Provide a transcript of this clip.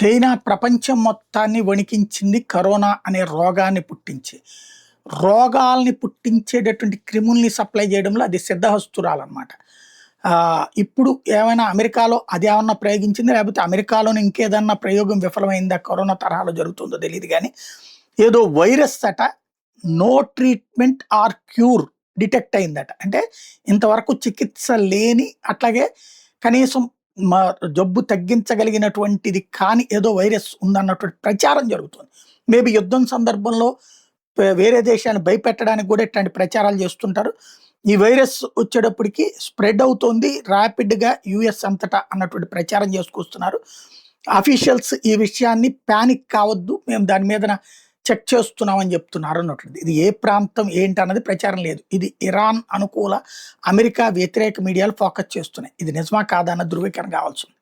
China ప్రపంచం మొత్తాన్ని వణికించింది corona అనే రోగాన్ని పుట్టించి. రోగాల్ని పుట్టించేటటువంటి క్రిముల్ని సప్లై చేయడంలో అది సిద్ధహస్తురాలనమాట. ఇప్పుడు ఏమైనా అమెరికాలో అదేమన్నా ప్రయోగించిందా? లేకపోతే అమెరికాలోని ఇంకేదన్నా ప్రయోగం విఫలమైందా? కరోనా తరహాలో జరుగుతుందో తెలీదు గానీ, ఏదో వైరస్ అట no treatment or cure detect అయిందట. అంటే ఇంతవరకు చికిత్స లేని, అట్లాగే కనీసం మ జబ్బు తగ్గించగలిగినటువంటిది కానీ ఏదో వైరస్ ఉందన్నటువంటి ప్రచారం జరుగుతుంది. మేబీ యుద్ధం సందర్భంలో వేరే దేశాన్ని భయపెట్టడానికి కూడా ఇట్లాంటి ప్రచారాలు చేస్తుంటారు. ఈ వైరస్ వచ్చేటప్పటికి స్ప్రెడ్ అవుతోంది ర్యాపిడ్‌గా యూఎస్ అంతటా అన్నటువంటి ప్రచారం చేసుకొస్తున్నారు. అఫీషియల్స్ ఈ విషయాన్ని పానిక్ కావద్దు, మేము దాని మీదన చెక్ చేస్తున్నామని చెప్తున్నారు అన్నట్టుంది. ఇది ఏ ప్రాంతం ఏంటన్నది ప్రచారం లేదు. ఇది ఇరాన్ అనుకూల, అమెరికా వ్యతిరేక మీడియాలు ఫోకస్ చేస్తున్నాయి. ఇది నిజమా కాదా అన్న ధృవీకరణ కావాల్సి ఉంది.